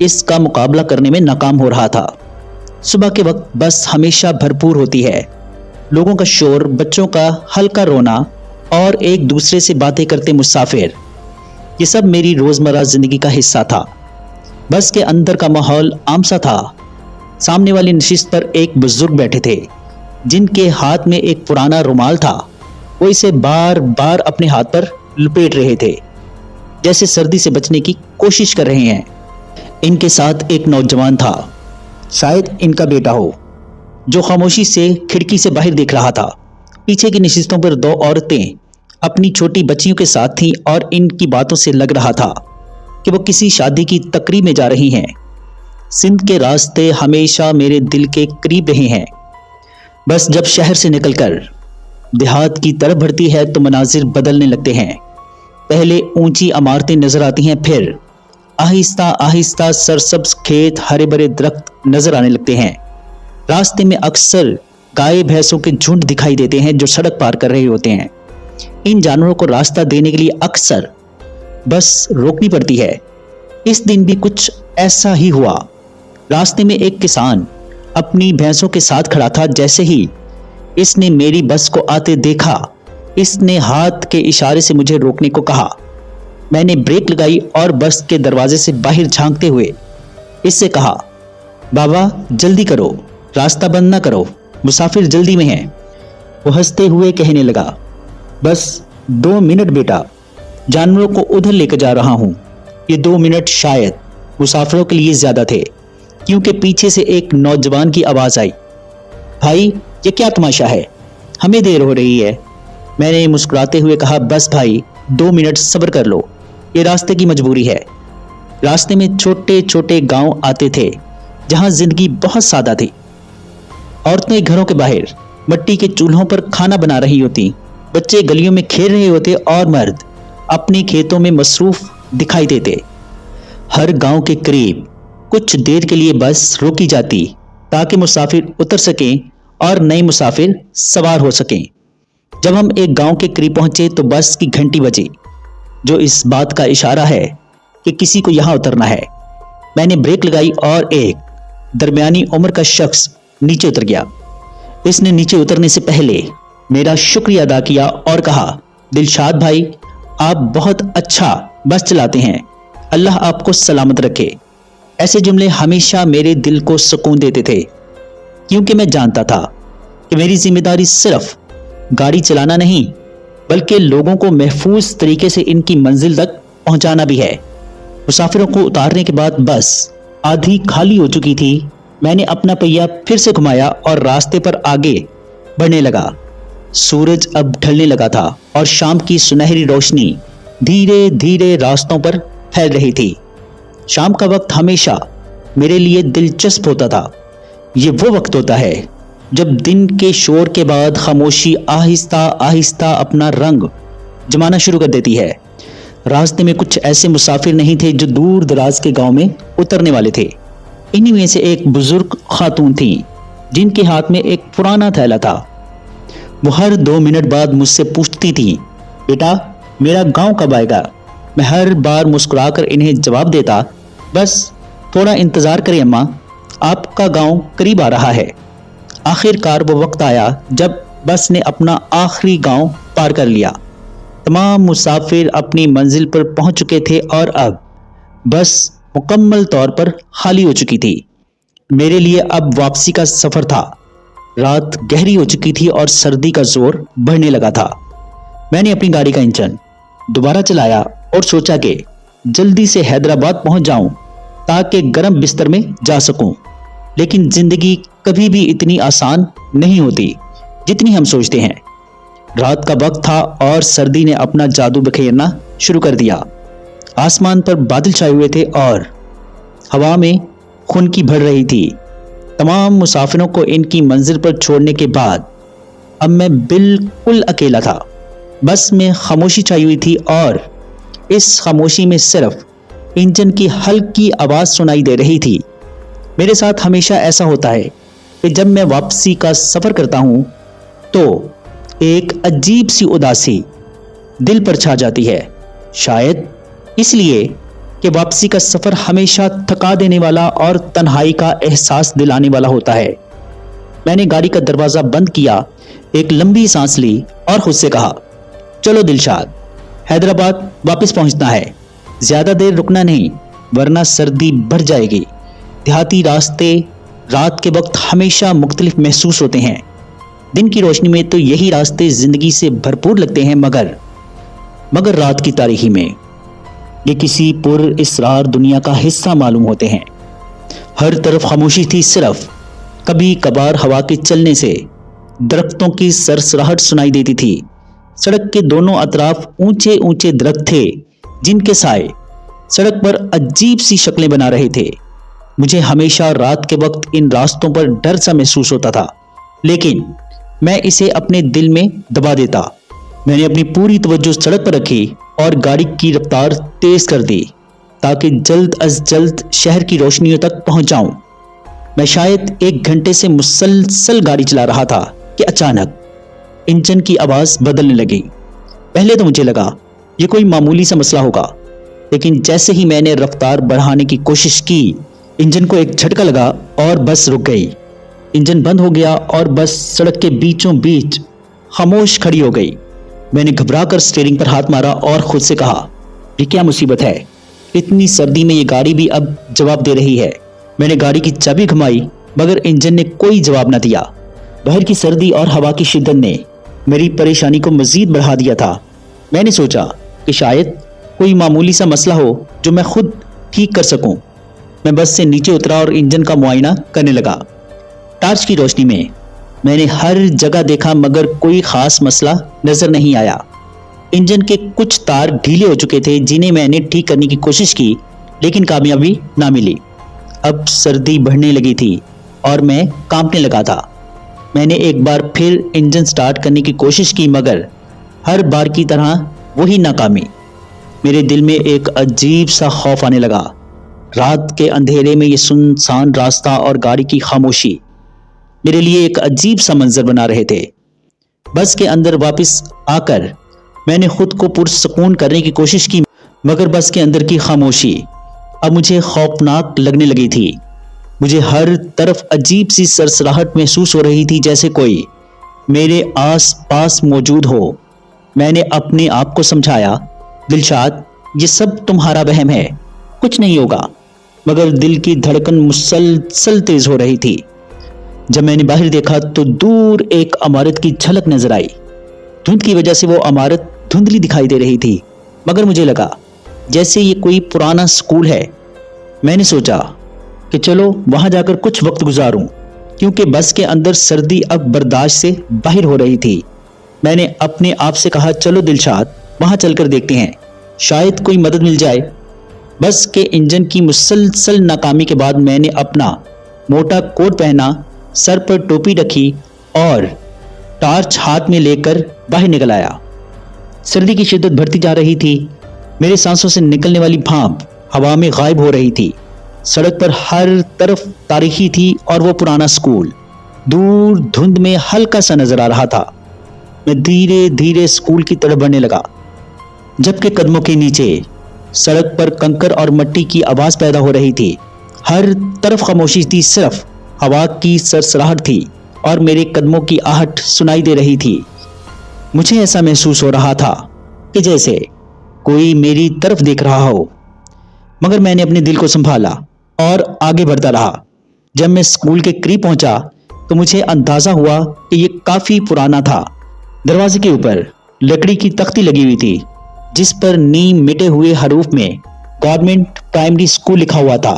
اس کا مقابلہ کرنے میں ناکام ہو رہا تھا۔ صبح کے وقت بس ہمیشہ بھرپور ہوتی ہے، لوگوں کا شور، بچوں کا ہلکا رونا اور ایک دوسرے سے باتیں کرتے مسافر، یہ سب میری روزمرہ زندگی کا حصہ تھا۔ بس کے اندر کا ماحول عام سا تھا۔ سامنے والی نشست پر ایک بزرگ بیٹھے تھے جن کے ہاتھ میں ایک پرانا رومال تھا۔ وہ اسے بار بار اپنے ہاتھ پر لپیٹ رہے تھے، جیسے سردی سے بچنے کی کوشش کر رہے ہیں۔ ان کے ساتھ ایک نوجوان تھا، شاید ان کا بیٹا ہو، جو خاموشی سے کھڑکی سے باہر دیکھ رہا تھا۔ پیچھے کی نشستوں پر دو عورتیں اپنی چھوٹی بچیوں کے ساتھ تھیں اور ان کی باتوں سے لگ رہا تھا کہ وہ کسی شادی کی تقریب میں جا رہی ہیں۔ سندھ کے راستے ہمیشہ میرے دل کے قریب رہے ہیں۔ بس جب شہر سے نکل کر دیہات کی طرف بڑھتی ہے تو مناظر بدلنے لگتے ہیں۔ پہلے اونچی عمارتیں نظر آتی ہیں، پھر آہستہ آہستہ سرسبز کھیت، ہرے بھرے درخت نظر آنے لگتے ہیں۔ راستے میں اکثر گائے بھینسوں کے جھنڈ دکھائی دیتے ہیں جو سڑک پار کر رہے ہوتے ہیں۔ ان جانوروں کو راستہ دینے کے لیے اکثر بس روکنی پڑتی ہے۔ اس دن بھی کچھ ایسا ہی ہوا۔ راستے میں ایک کسان اپنی بھینسوں کے ساتھ کھڑا تھا۔ جیسے ہی اس نے میری بس کو آتے دیکھا، اس نے ہاتھ کے اشارے سے مجھے روکنے کو کہا۔ میں نے بریک لگائی اور بس کے دروازے سے باہر جھانکتے ہوئے اس سے کہا، بابا جلدی کرو، راستہ بند نہ کرو، مسافر جلدی میں ہیں۔ وہ ہنستے ہوئے کہنے لگا، بس 2 منٹ بیٹا، جانوروں کو ادھر لے کر جا رہا ہوں۔ یہ 2 منٹ شاید مسافروں کے لیے زیادہ تھے، کیونکہ پیچھے سے ایک نوجوان کی آواز آئی، بھائی یہ کیا تماشا ہے، ہمیں دیر ہو رہی ہے۔ میں نے مسکراتے ہوئے کہا، بس بھائی 2 منٹ صبر کر لو، یہ راستے کی مجبوری ہے۔ راستے میں چھوٹے چھوٹے گاؤں آتے تھے جہاں زندگی بہت سادہ تھی۔ عورتیں گھروں کے باہر مٹی کے چولہوں پر کھانا بنا رہی ہوتی، بچے گلیوں میں کھیل رہے ہوتے اور مرد اپنے کھیتوں میں مصروف دکھائی دیتے۔ ہر گاؤں کے قریب کچھ دیر کے لیے بس روکی جاتی تاکہ مسافر اتر سکیں اور نئے مسافر سوار ہو سکیں۔ جب ہم ایک گاؤں کے قریب پہنچے تو بس کی گھنٹی بجی، جو اس بات کا اشارہ ہے کہ کسی کو یہاں اترنا ہے۔ میں نے بریک لگائی اور ایک درمیانی عمر کا شخص نیچے اتر گیا۔ اس نے نیچے اترنے سے پہلے میرا شکریہ ادا کیا اور کہا، دلشاد بھائی آپ بہت اچھا بس چلاتے ہیں، اللہ آپ کو سلامت رکھے۔ ایسے جملے ہمیشہ میرے دل کو سکون دیتے تھے، کیونکہ میں جانتا تھا کہ میری ذمہ داری صرف گاڑی چلانا نہیں بلکہ لوگوں کو محفوظ طریقے سے ان کی منزل تک پہنچانا بھی ہے۔ مسافروں کو اتارنے کے بعد بس آدھی خالی ہو چکی تھی۔ میں نے اپنا پہیہ پھر سے گھمایا اور راستے پر آگے بڑھنے لگا۔ سورج اب ڈھلنے لگا تھا اور شام کی سنہری روشنی دھیرے دھیرے راستوں پر پھیل رہی تھی۔ شام کا وقت ہمیشہ میرے لیے دلچسپ ہوتا تھا۔ یہ وہ وقت ہوتا ہے جب دن کے شور کے بعد خاموشی آہستہ آہستہ اپنا رنگ جمانا شروع کر دیتی ہے۔ راستے میں کچھ ایسے مسافر نہیں تھے جو دور دراز کے گاؤں میں اترنے والے تھے۔ انہی میں سے ایک بزرگ خاتون تھیں جن کے ہاتھ میں ایک پرانا تھیلا تھا۔ وہ ہر 2 منٹ بعد مجھ سے پوچھتی تھیں، بیٹا میرا گاؤں کب آئے گا؟ میں ہر بار مسکرا کر انہیں جواب دیتا، بس تھوڑا انتظار کریں اماں، آپ کا گاؤں قریب آ رہا ہے۔ آخر کار وہ وقت آیا جب بس نے اپنا آخری گاؤں پار کر لیا۔ تمام مسافر اپنی منزل پر پہنچ چکے تھے اور اب بس مکمل طور پر خالی ہو چکی تھی۔ میرے لیے اب واپسی کا سفر تھا۔ رات گہری ہو چکی تھی اور سردی کا زور بڑھنے لگا تھا۔ میں نے اپنی گاڑی کا انجن دوبارہ چلایا اور سوچا کہ جلدی سے حیدرآباد پہنچ جاؤں تاکہ گرم بستر میں جا سکوں۔ لیکن زندگی کبھی بھی اتنی آسان نہیں ہوتی جتنی ہم سوچتے ہیں۔ رات کا وقت تھا اور سردی نے اپنا جادو بکھیرنا شروع کر دیا۔ آسمان پر بادل چھائے ہوئے تھے اور ہوا میں خنکی بڑھ رہی تھی۔ تمام مسافروں کو ان کی منزل پر چھوڑنے کے بعد اب میں بالکل اکیلا تھا۔ بس میں خاموشی چھائی ہوئی تھی اور اس خاموشی میں صرف انجن کی ہلکی آواز سنائی دے رہی تھی۔ میرے ساتھ ہمیشہ ایسا ہوتا ہے کہ جب میں واپسی کا سفر کرتا ہوں تو ایک عجیب سی اداسی دل پر چھا جاتی ہے۔ شاید اس لیے کہ واپسی کا سفر ہمیشہ تھکا دینے والا اور تنہائی کا احساس دلانے والا ہوتا ہے۔ میں نے گاڑی کا دروازہ بند کیا، ایک لمبی سانس لی اور خود سے کہا، چلو دلشاد، حیدرآباد واپس پہنچنا ہے، زیادہ دیر رکنا نہیں ورنہ سردی بڑھ جائے گی۔ دیہاتی راستے رات کے وقت ہمیشہ مختلف محسوس ہوتے ہیں۔ دن کی روشنی میں تو یہی راستے زندگی سے بھرپور لگتے ہیں، مگر رات کی تاریکی میں یہ کسی پر اسرار دنیا کا حصہ معلوم ہوتے ہیں۔ ہر طرف خاموشی تھی، صرف کبھی کبھار ہوا کے چلنے سے درختوں کی سرسراہٹ سنائی دیتی تھی۔ سڑک کے دونوں اطراف اونچے اونچے درخت تھے جن کے سائے سڑک پر عجیب سی شکلیں بنا رہے تھے۔ مجھے ہمیشہ رات کے وقت ان راستوں پر ڈر سا محسوس ہوتا تھا، لیکن میں اسے اپنے دل میں دبا دیتا۔ میں نے اپنی پوری توجہ سڑک پر رکھی اور گاڑی کی رفتار تیز کر دی تاکہ جلد از جلد شہر کی روشنیوں تک پہنچ جاؤں۔ میں شاید 1 گھنٹے سے مسلسل گاڑی چلا رہا تھا کہ اچانک انجن کی آواز بدلنے لگی۔ پہلے تو مجھے لگا یہ کوئی معمولی سا مسئلہ ہوگا، لیکن جیسے ہی میں نے رفتار بڑھانے کی کوشش کی، انجن کو ایک جھٹکا لگا اور بس رک گئی۔ انجن بند ہو گیا اور بس سڑک کے بیچوں بیچ خاموش کھڑی ہو گئی۔ میں نے گھبرا کر اسٹیئرنگ پر ہاتھ مارا اور خود سے کہا، یہ کیا مصیبت ہے؟ اتنی سردی میں یہ گاڑی بھی اب جواب دے رہی ہے۔ میں نے گاڑی کی چابی گھمائی مگر انجن نے کوئی جواب نہ دیا۔ باہر کی سردی اور ہوا کی شدت نے میری پریشانی کو مزید بڑھا دیا تھا۔ میں نے سوچا کہ شاید کوئی معمولی سا مسئلہ ہو جو میں خود ٹھیک کر سکوں۔ میں بس سے نیچے اترا اور انجن کا معائنہ کرنے لگا۔ ٹارچ کی روشنی میں میں نے ہر جگہ دیکھا مگر کوئی خاص مسئلہ نظر نہیں آیا۔ انجن کے کچھ تار ڈھیلے ہو چکے تھے جنہیں میں نے ٹھیک کرنے کی کوشش کی لیکن کامیابی نہ ملی۔ اب سردی بڑھنے لگی تھی اور میں کانپنے لگا تھا۔ میں نے ایک بار پھر انجن سٹارٹ کرنے کی کوشش کی مگر ہر بار کی طرح وہی ناکامی۔ میرے دل میں ایک عجیب سا خوف آنے لگا۔ رات کے اندھیرے میں یہ سنسان راستہ اور گاڑی کی خاموشی میرے لیے ایک عجیب سا منظر بنا رہے تھے۔ بس کے اندر واپس آ کر میں نے خود کو پرسکون کرنے کی کوشش کی مگر بس کے اندر کی خاموشی اب مجھے خوفناک لگنے لگی تھی۔ مجھے ہر طرف عجیب سی سرسراہٹ محسوس ہو رہی تھی، جیسے کوئی میرے آس پاس موجود ہو۔ میں نے اپنے آپ کو سمجھایا، دلشاد، یہ سب تمہارا وہم ہے، کچھ نہیں ہوگا۔ مگر دل کی دھڑکن مسلسل تیز ہو رہی تھی۔ جب میں نے باہر دیکھا تو دور ایک عمارت کی جھلک نظر آئی۔ دھند کی وجہ سے وہ عمارت دھندلی دکھائی دے رہی تھی مگر مجھے لگا جیسے یہ کوئی پرانا سکول ہے۔ میں نے سوچا کہ چلو وہاں جا کر کچھ وقت گزاروں، کیونکہ بس کے اندر سردی اب برداشت سے باہر ہو رہی تھی۔ میں نے اپنے آپ سے کہا، چلو دلشاد، وہاں چل کر دیکھتے ہیں، شاید کوئی مدد مل جائے۔ بس کے انجن کی مسلسل ناکامی کے بعد میں نے اپنا موٹا کوٹ پہنا، سر پر ٹوپی رکھی اور ٹارچ ہاتھ میں لے کر باہر نکل آیا۔ سردی کی شدت بڑھتی جا رہی تھی۔ میرے سانسوں سے نکلنے والی بھاپ ہوا میں غائب ہو رہی تھی۔ سڑک پر ہر طرف تاریکی تھی اور وہ پرانا سکول دور دھند میں ہلکا سا نظر آ رہا تھا۔ میں دھیرے دھیرے سکول کی طرف بڑھنے لگا، جبکہ قدموں کے نیچے سڑک پر کنکر اور مٹی کی آواز پیدا ہو رہی تھی۔ ہر طرف خاموشی تھی، صرف ہوا کی سرسراہٹ تھی اور میرے قدموں کی آہٹ سنائی دے رہی تھی۔ مجھے ایسا محسوس ہو رہا تھا کہ جیسے کوئی میری طرف دیکھ رہا ہو، مگر میں نے اپنے دل کو سنبھالا اور آگے بڑھتا رہا۔ جب میں اسکول کے قریب پہنچا تو مجھے اندازہ ہوا کہ یہ کافی پرانا تھا۔ دروازے کے اوپر لکڑی کی تختی لگی ہوئی تھی جس پر نیم مٹے ہوئے حروف میں گورنمنٹ پرائمری اسکول لکھا ہوا تھا۔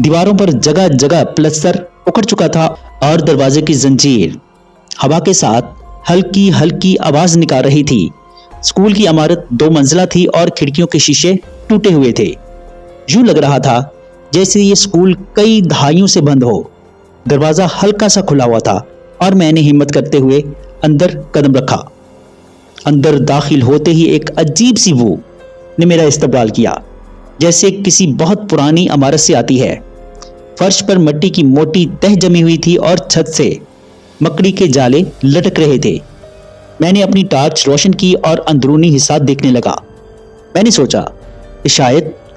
دیواروں پر جگہ جگہ پلستر اکھڑ چکا تھا اور دروازے کی زنجیر ہوا کے ساتھ ہلکی ہلکی آواز نکال رہی تھی۔ اسکول کی عمارت 2 منزلہ تھی اور کھڑکیوں کے شیشے ٹوٹے ہوئے تھے۔ یوں لگ رہا تھا جیسے یہ اسکول کئی دہائیوں سے بند ہو۔ دروازہ ہلکا سا کھلا ہوا تھا اور میں نے ہمت کرتے ہوئے اندر قدم رکھا۔ اندر داخل ہوتے ہی ایک عجیب سی بو نے میرا استقبال کیا، جیسے کسی بہت پرانی عمارت سے آتی ہے۔ فرش پر مٹی کی موٹی تہ جمی ہوئی تھی اور چھت سے مکڑی کے جالے لٹک رہے تھے۔ میں نے اپنی ٹارچ روشن کی اور اندرونی حصہ دیکھنے لگا۔ میں نے سوچا کہ شاید